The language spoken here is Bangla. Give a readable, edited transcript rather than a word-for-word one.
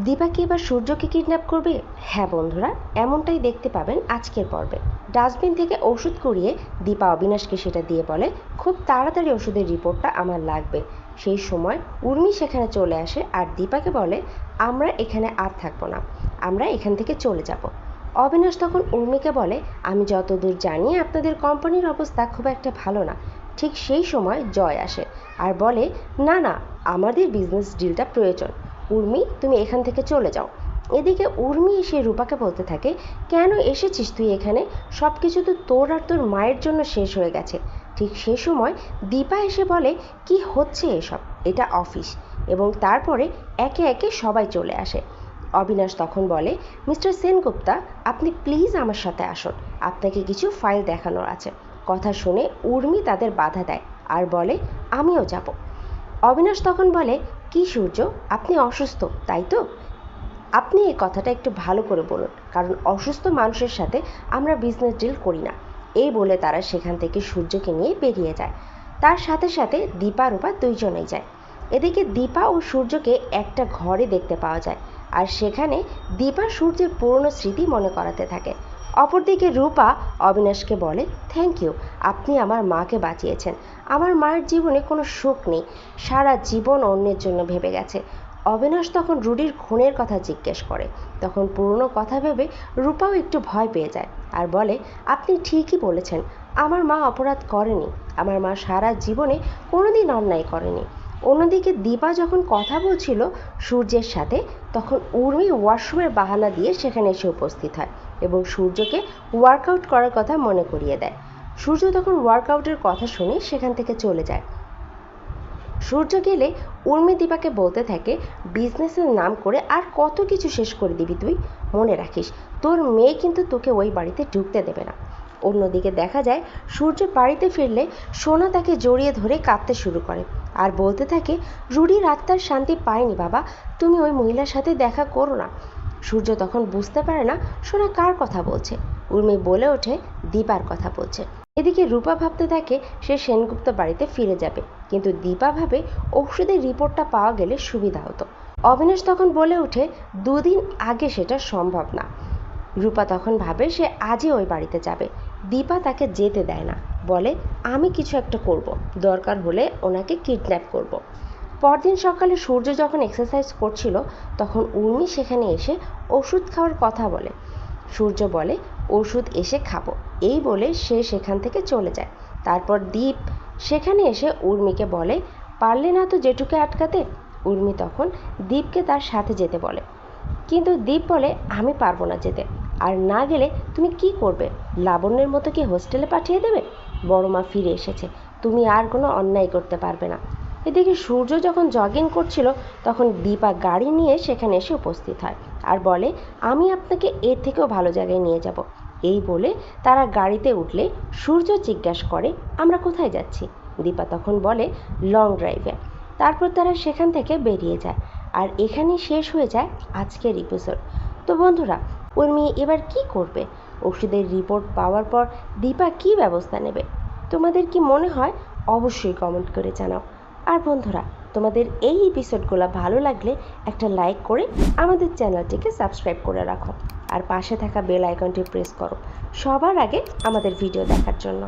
দীপা কি এবার সূর্যকে কিডন্যাপ করবে? হ্যাঁ বন্ধুরা, এমনটাই দেখতে পাবেন আজকের পর্বে। ডাস্টবিন থেকে ওষুধ কুড়িয়ে দীপা অবিনাশকে সেটা দিয়ে বলে, খুব তাড়াতাড়ি ওষুধের রিপোর্টটা আমার লাগবে। সেই সময় উর্মি সেখানে চলে আসে আর দীপাকে বলে, আমরা এখানে আর থাকবো না, আমরা এখান থেকে চলে যাব। অবিনাশ তখন উর্মিকে বলে, আমি যতদূর জানি আপনাদের কোম্পানির অবস্থা খুব একটা ভালো না। ঠিক সেই সময় জয় আসে আর বলে, না না, আমাদের বিজনেস ডিলটা প্রয়োজন। উর্মি, তুমি এখান থেকে চলে যাও। এদিকে উর্মি এসে রূপাকে বলতে থাকে, কেন এসেছিস তুই এখানে? সব কিছু তো তোর আর তোর মায়ের জন্য শেষ হয়ে গেছে। ঠিক সে সময় দীপা এসে বলে, কি হচ্ছে এসব? এটা অফিস। এবং তারপরে একে একে সবাই চলে আসে। অবিনাশ তখন বলে, মিস্টার সেনগুপ্তা, আপনি প্লিজ আমার সাথে আসুন, আপনাকে কিছু ফাইল দেখানোর আছে। কথা শুনে উর্মি তাদের বাধা দেয় আর বলে, আমিও যাব। অবিনাশ তখন বলে, কি সূর্য, আপনি অসুস্থ তাই তো? আপনি এই কথাটা একটু ভালো করে বলুন, কারণ অসুস্থ মানুষের সাথে আমরা বিজনেস ডিল করি না। এই বলে তারা সেখান থেকে সূর্যকে নিয়ে বেরিয়ে যায়। তার সাথে সাথে দীপা রূপা দুইজনেই যায়। এদিকে দীপা ও সূর্যকে একটা ঘরে দেখতে পাওয়া যায় আর সেখানে দীপা সূর্যের পুরনো স্মৃতি মনে করাতে থাকে। অপরদিকে রূপা অবিনাশকে বলে, থ্যাংক ইউ, আপনি আমার মাকে বাঁচিয়েছেন। আমার মায়ের জীবনে কোনো সুখ নেই, সারা জীবন অন্যের জন্য ভেবে গেছে। অবিনাশ তখন রুডির খুনের কথা জিজ্ঞেস করে। তখন পুরনো কথা ভেবে রূপাও একটু ভয় পেয়ে যায় আর বলে, আপনি ঠিকই বলেছেন, আমার মা অপরাধ করেনি, আমার মা সারা জীবনে কোনোদিন অন্যায় করেনি। অন্যদিকে দীপা যখন কথা বলছিল সূর্যের সাথে, তখন উর্মি ওয়াশরুমের বাহানা দিয়ে সেখানে এসে উপস্থিত হয় এবং সূর্যকে ওয়ার্কআউট করার কথা মনে করিয়ে দেয়। সূর্য তখন ওয়ার্কআউটের কথা শুনে সেখান থেকে চলে যায়। সূর্য গেলে উর্মি দীপাকে বলতে থাকে, বিজনেসের নাম করে আর কত কিছু শেষ করে দিবি তুই? মনে রাখিস, তোর মেয়ে কিন্তু তোকে ওই বাড়িতে ঢুকতে দেবে না। অন্যদিকে দেখা যায় সূর্য বাড়িতে ফিরলে সোনা তাকে জড়িয়ে ধরে কাঁদতে শুরু করে আর বলতে থাকে, রুডির আত্মার শান্তি পায়নি বাবা, তুমি ওই মহিলার সাথে দেখা করো না। সূর্য তখন বুঝতে পারে না সোনা কার কথা বলছে। উর্মি বলে ওঠে, দীপার কথা বলছে। এদিকে রূপা ভাবতে থাকে সে সেনগুপ্ত বাড়িতে ফিরে যাবে, কিন্তু দীপা ভাবে ঔষধের রিপোর্টটা পাওয়া গেলে সুবিধা হতো। অবিনাশ তখন বলে ওঠে, দুদিন আগে সেটা সম্ভব না। রূপা তখন ভাবে সে আজই ওই বাড়িতে যাবে। দীপা তাকে যেতে দেয় না, বলে, আমি কিছু একটা করব, দরকার হলে ওনাকে কিডন্যাপ করব। পরদিন সকালে সূর্য যখন এক্সারসাইজ করছিল তখন উর্মি সেখানে এসে ওষুধ খাওয়ার কথা বলে। সূর্য বলে, ওষুধ এসে খাবো, এই বলে সে সেখান থেকে চলে যায়। তারপর দীপ সেখানে এসে উর্মিকে বলে, পারলে না তো জেঠুকে আটকাতে? উর্মি তখন দীপকে তার সাথে যেতে বলে, কিন্তু দীপ বলে, আমি পারবো না যেতে, আর না গেলে তুমি কি করবে? লাবণ্যের মতো কি হোস্টেলে পাঠিয়ে দেবে? বড় মা ফিরে এসেছে, তুমি আর কোনো অন্যায় করতে পারবে না। এদিকে সূর্য যখন জগিং করছিল তখন দীপা গাড়ি নিয়ে সেখানে এসে উপস্থিত হয় আর বলে, আমি আপনাকে এর থেকেও ভালো জায়গায় নিয়ে যাব। এই বলে তারা গাড়িতে উঠলে সূর্য জিজ্ঞাসা করে, আমরা কোথায় যাচ্ছি? দীপা তখন বলে, লং ড্রাইভে। তারপর তারা সেখান থেকে বেরিয়ে যায় আর এখানেই শেষ হয়ে যায় আজকের এপিসোড। তো বন্ধুরা, উর্মি এবার কি করবে? ওষুধের রিপোর্ট পাওয়ার পর দীপা কি ব্যবস্থা নেবে? তোমাদের কি মনে হয়? অবশ্যই কমেন্ট করে জানাও। আর বন্ধুরা, তোমাদের এই এপিসোডগুলো ভালো লাগলে একটা লাইক করে আমাদের চ্যানেলটিকে সাবস্ক্রাইব করে রাখো আর পাশে থাকা বেল আইকনটি প্রেস করো সবার আগে আমাদের ভিডিও দেখার জন্য।